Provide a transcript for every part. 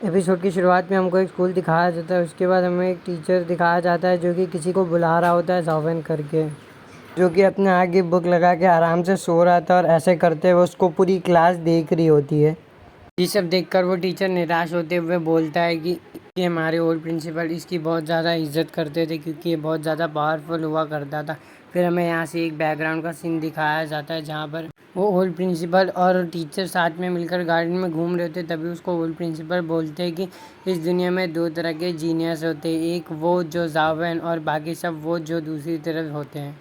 Episode की शुरुआत में हमको एक स्कूल दिखाया जाता है। उसके बाद हमें एक टीचर दिखाया जाता है जो कि किसी को बुला रहा होता है जावेन करके, जो कि अपने आगे बुक लगा के आराम से सो रहा था और ऐसे करते हुए उसको पूरी क्लास देख रही होती है। ये सब देखकर वो टीचर निराश होते हुए बोलता है कि ये हमारे ओल्ड प्रिंसिपल इसकी बहुत ज़्यादा इज्जत करते थे क्योंकि ये बहुत ज़्यादा पावरफुल हुआ करता था। फिर हमें यहाँ से एक बैकग्राउंड का सीन दिखाया जाता है जहाँ पर वो ओल्ड प्रिंसिपल और टीचर साथ में मिलकर गार्डन में घूम रहे होते, तभी उसको ओल्ड प्रिंसिपल बोलते हैं कि इस दुनिया में दो तरह के जीनियस होते हैं, एक वो जो जावेन और बाकी सब वो जो दूसरी तरफ होते हैं।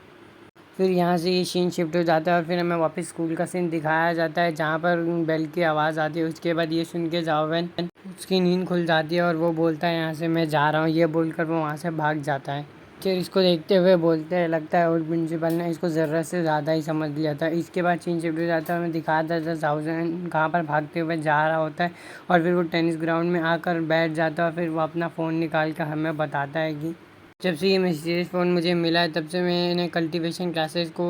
फिर यहाँ से ये सीन शिफ्ट हो जाता है और फिर हमें वापस स्कूल का सीन दिखाया जाता है जहाँ पर बेल की आवाज़ आती है। उसके बाद ये सुन के जावेन उसकी नींद खुल जाती है और वो बोलता है यहाँ से मैं जा रहा हूँ, ये बोलकर वो वहाँ से भाग जाता है। टीचर इसको देखते हुए बोलते हैं लगता है ओल्ड प्रिंसिपल ने इसको ज़रूरत से ज़्यादा ही समझ लिया था। इसके बाद सीन शिफ्ट हो जाता है, हमें दिखाया जाता है जावेन कहाँ पर भागते हुए जा रहा होता है और फिर वो टेनिस ग्राउंड में आकर बैठ जाता है और फिर वो अपना फ़ोन निकाल कर हमें बताता है कि जब से ये मिस्टीरियस फ़ोन मुझे मिला है तब से मैंने कल्टीवेशन क्लासेस को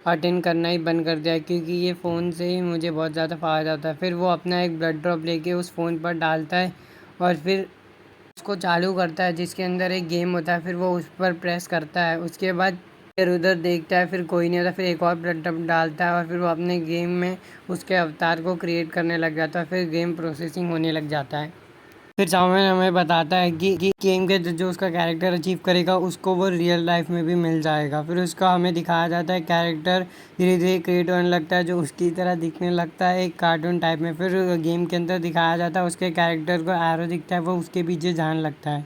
अटेंड करना ही बंद कर दिया क्योंकि ये फ़ोन से ही मुझे बहुत ज़्यादा फ़ायदा होता है। फिर वो अपना एक ब्लड ड्रॉप लेके उस फ़ोन पर डालता है और फिर उसको चालू करता है जिसके अंदर एक गेम होता है। फिर वो उस पर प्रेस करता है, उसके बाद इधर उधर देखता है, फिर कोई नहीं होता, फिर एक और ब्लड ड्रॉप डालता है और फिर वो अपने गेम में उसके अवतार को क्रिएट करने लग जाता है। फिर गेम प्रोसेसिंग होने लग जाता है। फिर सामने हमें बताता है कि गेम के जो उसका कैरेक्टर अचीव करेगा उसको वो रियल लाइफ में भी मिल जाएगा। फिर उसका हमें दिखाया जाता है कैरेक्टर धीरे धीरे क्रिएट होने लगता है जो उसकी तरह दिखने लगता है एक कार्टून टाइप में। फिर गेम के अंदर दिखाया जाता है उसके कैरेक्टर को एरो दिखता है, वो उसके पीछे जाने लगता है।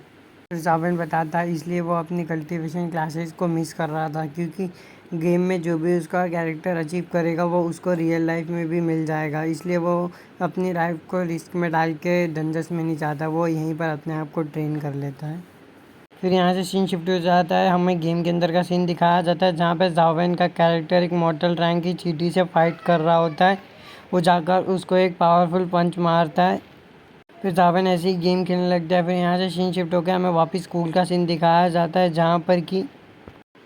फिर सावन बताता है इसलिए वो अपनी कल्टीवेशन क्लासेस को मिस कर रहा था क्योंकि गेम में जो भी उसका कैरेक्टर अचीव करेगा वो उसको रियल लाइफ में भी मिल जाएगा, इसलिए वो अपनी लाइफ को रिस्क में डाल के डेंजर्स में नहीं चाहता, वो यहीं पर अपने आप को ट्रेन कर लेता है। फिर यहाँ से सीन शिफ्ट हो जाता है, हमें गेम के अंदर का सीन दिखाया जाता है जहाँ पे जावेन का कैरेक्टर एक मॉर्टल रैंक की चींटी से फाइट कर रहा होता है। वो जाकर उसको एक पावरफुल पंच मारता है, फिर जावेन ऐसे ही गेम खेलने लगता है। फिर यहाँ से सीन शिफ्ट होकर हमें वापस स्कूल का सीन दिखाया जाता है जहाँ पर कि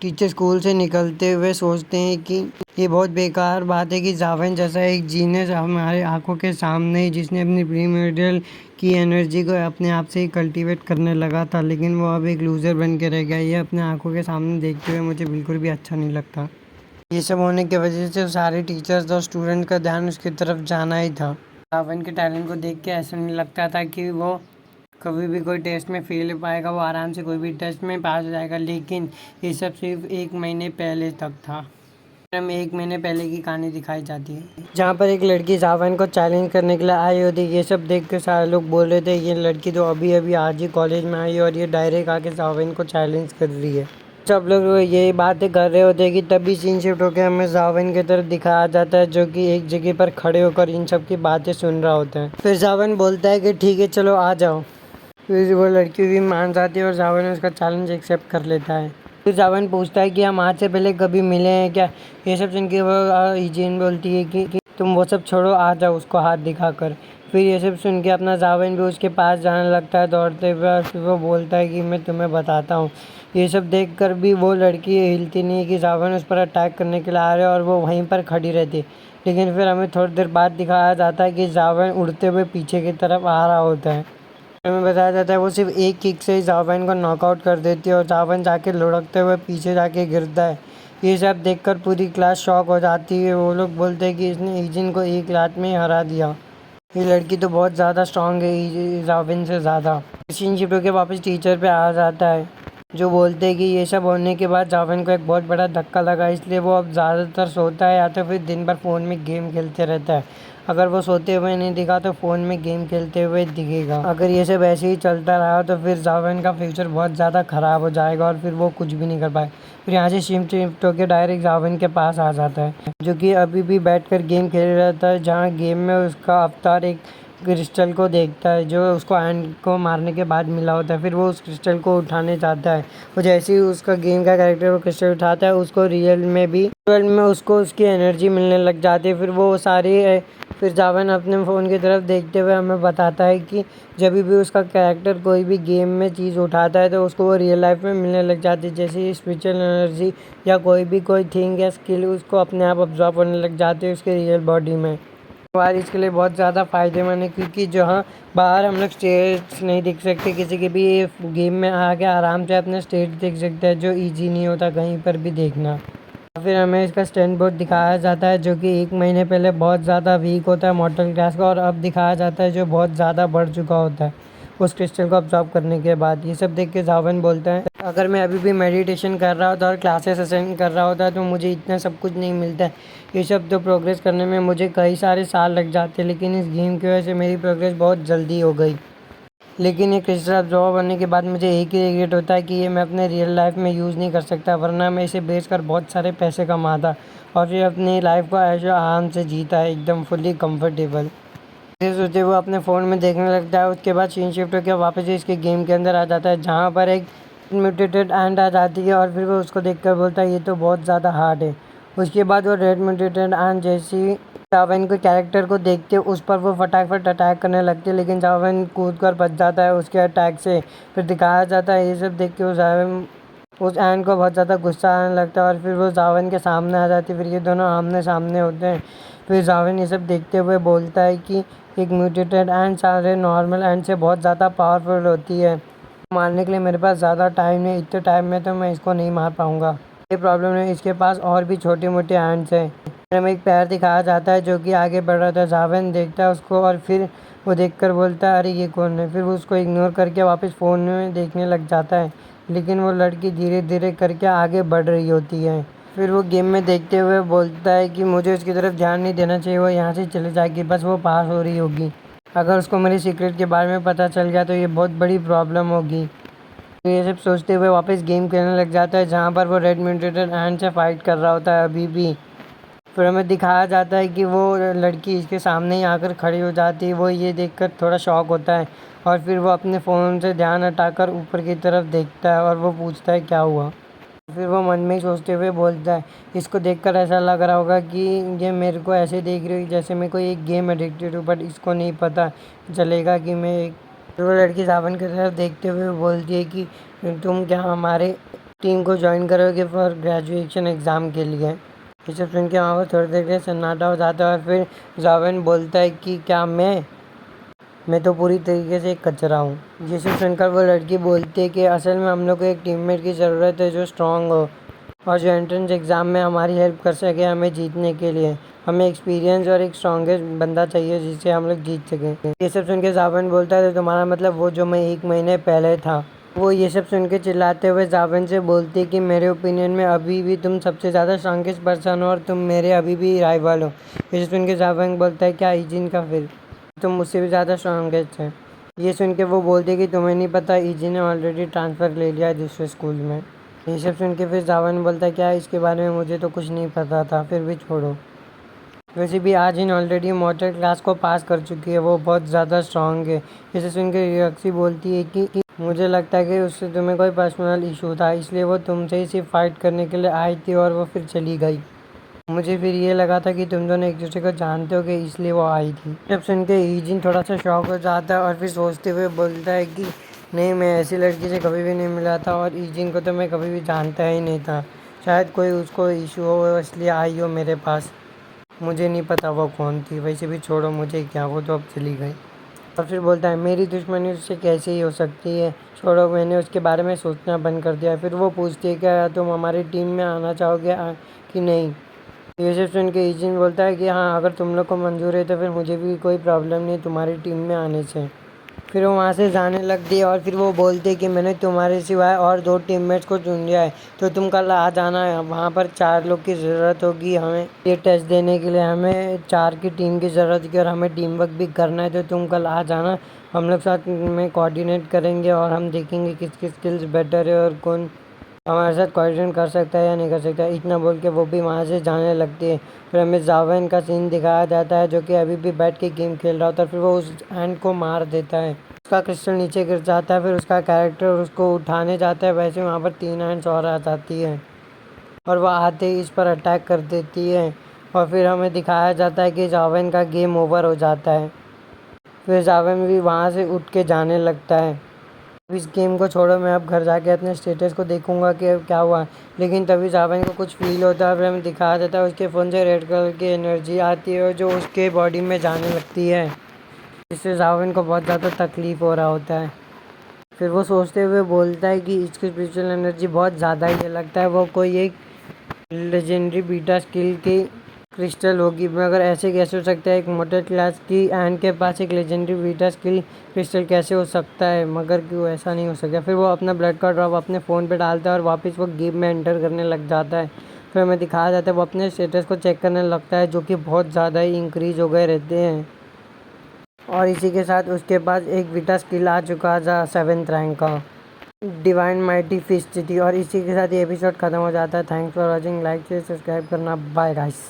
टीचर स्कूल से निकलते हुए सोचते हैं कि ये बहुत बेकार बात है कि जावेन जैसा एक जीनियस हमारे आंखों के सामने ही जिसने अपनी प्रीमोर्डियल की एनर्जी को अपने आप से ही कल्टीवेट करने लगा था, लेकिन वो अब एक लूज़र बन के रह गया। ये अपने आंखों के सामने देखते हुए मुझे बिल्कुल भी अच्छा नहीं लगता। ये सब होने की वजह से सारे टीचर्स और स्टूडेंट का ध्यान उसकी तरफ जाना ही था। जावेन के टैलेंट को देख के ऐसा नहीं लगता था कि वो कभी भी कोई टेस्ट में फेल हो पाएगा, वो आराम से कोई भी टेस्ट में पास हो जाएगा, लेकिन ये सब सिर्फ एक महीने पहले तक था। हमें एक महीने पहले की कहानी दिखाई जाती है जहाँ पर एक लड़की जावेन को चैलेंज करने के लिए आई होती है। ये सब देख के सारे लोग बोल रहे थे ये लड़की तो अभी अभी आज ही कॉलेज में आई है और ये डायरेक्ट आके जावेन को चैलेंज कर रही है। सब लोग ये बातें कर रहे होते हैं कि तभी सीन शिफ्ट होकर हमें जावेन की तरफ दिखाया जाता है जो कि एक जगह पर खड़े होकर इन सब की बातें सुन रहा होता है। फिर जावेन बोलता है कि ठीक है चलो आ जाओ। फिर वो लड़की भी मान जाती है और जावेन उसका चैलेंज एक्सेप्ट कर लेता है। फिर जावेन पूछता है कि हम आज से पहले कभी मिले हैं क्या। ये सब सुन के वो ईजेन बोलती है कि तुम वो सब छोड़ो, आ जाओ उसको हाथ दिखाकर। फिर ये सब सुन के अपना जावेन भी उसके पास जाने लगता है दौड़ते हुए और फिर वो बोलता है कि मैं तुम्हें बताता हूँ। ये सब देख कर भी वो लड़की हिलती नहीं कि जावेन उस पर अटैक करने के लिए आ रहे और वो वहीं पर खड़ी रहती। लेकिन फिर हमें थोड़ी देर बाद दिखाया जाता है कि जावेन उड़ते हुए पीछे की तरफ आ रहा होता है। हमें बताया जाता है वो सिर्फ एक किक से ही जावेन को नॉकआउट कर देती है और जावेन जाके लुढ़कते हुए पीछे जाके गिरता है। ये सब देखकर पूरी क्लास शॉक हो जाती है। वो लोग बोलते हैं कि इसने ईजिन को एक लात में ही हरा दिया। ये लड़की तो बहुत ज़्यादा स्ट्रांग है जावेन से ज़्यादा। सीन शिफ्ट होकर वापस टीचर पे आ जाता है जो बोलते हैं कि ये सब होने के बाद जावेन को एक बहुत बड़ा धक्का लगा, इसलिए वो अब ज़्यादातर सोता है या तो फिर दिन भर फ़ोन में गेम खेलते रहता है। अगर वो सोते हुए नहीं दिखा तो फ़ोन में गेम खेलते हुए दिखेगा। अगर ये सब ऐसे ही चलता रहा तो फिर जावेन का फ्यूचर बहुत ज़्यादा ख़राब हो जाएगा और फिर वो कुछ भी नहीं कर पाए। फिर यहाँ से शिफ्ट होकर डायरेक्ट जावेन के पास आ जाता है जो कि अभी भी बैठकर गेम खेल रहा था, जहाँ गेम में उसका अवतार एक क्रिस्टल को देखता है जो उसको एंड को मारने के बाद मिला होता है। फिर वो उस क्रिस्टल को उठाने जाता है और जैसे ही उसका गेम का कैरेक्टर वो क्रिस्टल उठाता है उसको रियल में उसको उसकी एनर्जी मिलने लग जाती है। फिर वो सारी फिर जावेन अपने फ़ोन की तरफ देखते हुए हमें बताता है कि जब भी उसका कैरेक्टर कोई भी गेम में चीज़ उठाता है तो उसको वो रियल लाइफ में मिलने लग जाती है, जैसे स्पिरिचुअल एनर्जी या कोई थिंग या स्किल उसको अपने आप ऑब्जॉर्व होने लग जाती है उसके रियल बॉडी में। बाहर इसके लिए बहुत ज़्यादा फ़ायदेमंद है, क्योंकि जहाँ बाहर हम लोग स्टेट्स नहीं देख सकते, किसी के भी गेम में आके आराम से अपने स्टेट देख सकते हैं, जो इजी नहीं होता कहीं पर भी देखना। फिर हमें इसका स्टैंड बोर्ड दिखाया जाता है, जो कि 1 महीने पहले बहुत ज़्यादा वीक होता है मॉर्टल क्लास का, और अब दिखाया जाता है जो बहुत ज़्यादा बढ़ चुका होता है उस क्रिस्टल को ऑब्जॉर्व करने के बाद। ये सब देख के जावन बोलता है, अगर मैं अभी भी मेडिटेशन कर रहा होता और क्लासेस अटेंड कर रहा होता तो मुझे इतना सब कुछ नहीं मिलता है। ये सब तो प्रोग्रेस करने में मुझे कई सारे साल लग जाते, लेकिन इस गेम की वजह से मेरी प्रोग्रेस बहुत जल्दी हो गई। लेकिन ये क्रिस्टल ऑब्जॉर्व करने के बाद मुझे एक ही रिग्रेट होता है कि ये मैं अपने रियल लाइफ में यूज़ नहीं कर सकता, वरना मैं इसे बेचकर बहुत सारे पैसे कमाता और फिर अपनी लाइफ को ऐसे आराम से जीता है, एकदम फुली कंफर्टेबल। ये सोचे वो अपने फ़ोन में देखने लगता है। उसके बाद सीन शिफ्ट होकर वापस इसके गेम के अंदर आ जाता है, जहाँ पर एक म्यूटेटेड एंड आ जाती है और फिर वो उसको देखकर बोलता है ये तो बहुत ज़्यादा हार्ड है। उसके बाद वो रेड म्यूटेटेड एंड जैसी जावन के कैरेक्टर को देखते उस पर वो फटाफट अटैक करने लगती है, लेकिन जावन कूद कर बच जाता है उसके अटैक से। फिर दिखाया जाता है ये सब देख के उस एंड को बहुत ज़्यादा गुस्सा आने लगता है और फिर वो जावन के सामने आ जाती है। फिर ये दोनों आमने सामने होते हैं। फिर जावन ये सब देखते हुए बोलता है कि एक म्यूटेटेड एंड सारे नॉर्मल एंड से बहुत ज़्यादा पावरफुल होती है, मारने के लिए मेरे पास ज़्यादा टाइम नहीं, इतने टाइम में तो मैं इसको नहीं मार पाऊँगा। ये प्रॉब्लम है, इसके पास और भी छोटे मोटे एंड्स हैं। हमें एक पैर दिखाया जाता है जो कि आगे बढ़ रहा था। जावन देखता है उसको और फिर वो देखकर बोलता है अरे ये कौन है। फिर वो उसको इग्नोर करके वापस फ़ोन में देखने लग जाता है, लेकिन वो लड़की धीरे धीरे करके आगे बढ़ रही होती है। फिर वो गेम में देखते हुए बोलता है कि मुझे उसकी तरफ ध्यान नहीं देना चाहिए, वो यहाँ से चले जाएगी, बस वो पास हो रही होगी। अगर उसको मेरे सीक्रेट के बारे में पता चल गया तो ये बहुत बड़ी प्रॉब्लम होगी। तो ये सब सोचते हुए वापस गेम खेलने लग जाता है, जहाँ पर वो रेड म्यूटेटेड एंड से फाइट कर रहा होता है अभी भी। फिर हमें दिखाया जाता है कि वो लड़की इसके सामने ही आकर खड़ी हो जाती है। वो ये देखकर थोड़ा शॉक होता है और फिर वो अपने फ़ोन से ध्यान हटाकर ऊपर की तरफ देखता है और वो पूछता है क्या हुआ। फिर वो मन में ही सोचते हुए बोलता है इसको देखकर ऐसा लग रहा होगा कि ये मेरे को ऐसे देख रही हो जैसे मैं कोई एक गेम एडिक्टेड हूँ, बट इसको नहीं पता चलेगा कि मैं एक। फिर वो लड़की सावन की तरफ देखते हुए बोलती है कि तुम क्या हमारे टीम को ज्वाइन करोगे फॉर ग्रेजुएशन एग्ज़ाम के लिए। ये सब सुन के वहाँ पर थोड़ी देर के लिए सन्नाटा हो जाता है और फिर जावन बोलता है कि क्या मैं तो पूरी तरीके से एक कचरा हूँ। ये सब सुनकर वो लड़की बोलती है कि असल में हम लोग को एक टीममेट की ज़रूरत है जो स्ट्रांग हो और जो एंट्रेंस एग्ज़ाम में हमारी हेल्प कर सके हमें जीतने के लिए। हमें एक्सपीरियंस और एक स्ट्रॉन्गेस्ट बंदा चाहिए जिससे हम लोग जीत सकें। ये सब सुन के जावन बोलता है तो तुम्हारा मतलब वो जो मैं 1 महीने पहले था। वो ये सब सुन के चिल्लाते हुए जावन से बोलती है कि मेरे ओपिनियन में अभी भी तुम सबसे ज़्यादा स्ट्रॉन्गेस्ट पर्सन हो और तुम मेरे अभी भी राइवल हो। ये सब सुन के जावन बोलता है क्या इजिन का, फिर तुम मुझसे भी ज़्यादा स्ट्रॉन्गेस्ट है। ये सुन के वो बोलती है कि तुम्हें नहीं पता इजी ने ऑलरेडी ट्रांसफ़र ले लिया है दूसरे स्कूल में। ये सब सुन के फिर जावन बोलता है क्या इसके बारे में मुझे तो कुछ नहीं पता था, फिर भी छोड़ो। वैसे भी आज इन ऑलरेडी मॉडल क्लास को पास कर चुकी है, वो बहुत ज़्यादा स्ट्रांग है। इसे सुन के रियक्सी बोलती है कि मुझे लगता है कि उससे तुम्हें कोई पर्सनल इशू था, इसलिए वो तुमसे ही सिर्फ फाइट करने के लिए आई थी और वो फिर चली गई। मुझे फिर ये लगा था कि तुम दोनों एक दूसरे को जानते हो कि इसलिए वो आई थी। जब सुन के ईजिन थोड़ा सा शॉक हो जाता है और फिर सोचते हुए बोलता है कि नहीं, मैं ऐसी लड़की से कभी भी नहीं मिला था और ईजिन को तो मैं कभी भी जानता ही नहीं था। शायद कोई उसको इशू हो इसलिए आई हो मेरे पास, मुझे नहीं पता वो कौन थी। वैसे भी छोड़ो, मुझे क्या, वो तो अब चली गई। और फिर बोलता है मेरी दुश्मनी उससे कैसे ही हो सकती है, छोड़ो, मैंने उसके बारे में सोचना बंद कर दिया। फिर वो पूछती है क्या तुम हमारी टीम में आना चाहोगे कि नहीं। ये सब सुन के ईजिन बोलता है कि हाँ, अगर तुम लोग को मंजूर है तो फिर मुझे भी कोई प्रॉब्लम नहीं तुम्हारी टीम में आने से। फिर वो वहाँ से जाने लगती है और फिर वो बोलते कि मैंने तुम्हारे सिवाय और 2 टीममेट्स को चुन लिया है, तो तुम कल आ जाना है। वहाँ पर 4 लोग की ज़रूरत होगी हमें ये टेस्ट देने के लिए, हमें 4 की टीम की ज़रूरत होगी और हमें टीम वर्क भी करना है, तो तुम कल आ जाना। हम लोग साथ में कोऑर्डिनेट करेंगे और हम देखेंगे किसकी स्किल्स बेटर है और कौन हमारे साथ कोऑर्डिनेट कर सकता है या नहीं कर सकता। इतना बोल के वो भी वहाँ से जाने लगती है। फिर हमें जावन का सीन दिखाया जाता है जो कि अभी भी बैठ के गेम खेल रहा होता है। फिर वो उस हैंड को मार देता है, उसका क्रिस्टल नीचे गिर जाता है। फिर उसका कैरेक्टर उसको उठाने जाता है, वैसे वहाँ पर 3 हैंड्स और आ जाती है और वह आते ही इस पर अटैक कर देती है। और फिर हमें दिखाया जाता है कि जावन का गेम ओवर हो जाता है। फिर जावन भी वहाँ से उठ के जाने लगता है। इस गेम को छोड़ो, मैं अब घर जाके अपने स्टेटस को देखूंगा कि अब क्या हुआ। लेकिन तभी जावेन को कुछ फील होता है, फिर हमें दिखाया जाता है उसके फ़ोन से रेड कलर की एनर्जी आती है और जो उसके बॉडी में जाने लगती है, जिससे जावेन को बहुत ज़्यादा तकलीफ़ हो रहा होता है। फिर वो सोचते हुए बोलता है कि इसकी स्पिरिचुअल एनर्जी बहुत ज़्यादा ही है, लगता है वो कोई एक लेजेंडरी बीटा स्किल की क्रिस्टल होगी, मगर ऐसे कैसे हो सकता है? एक मिडिल क्लास की एन के पास एक लेजेंडरी बीटा स्किल क्रिस्टल कैसे हो सकता है? मगर क्यों ऐसा नहीं हो सकता? फिर वो अपना ब्लड का ड्रॉप अपने फ़ोन पे डालता है और वापस वो गेम में एंटर करने लग जाता है। फिर हमें दिखाया जाता है वो अपने स्टेटस को चेक करने लगता है, जो कि बहुत ज़्यादा ही इंक्रीज हो गए रहते हैं। और इसी के साथ उसके पास एक बीटा स्किल आ चुका था 7th रैंक का, डिवाइन माइटी फिस्ट थी। और इसी के साथ ये एपिसोड खत्म हो जाता है। थैंक्स फॉर वॉचिंग, लाइक से सब्सक्राइब करना, बाय गाइस।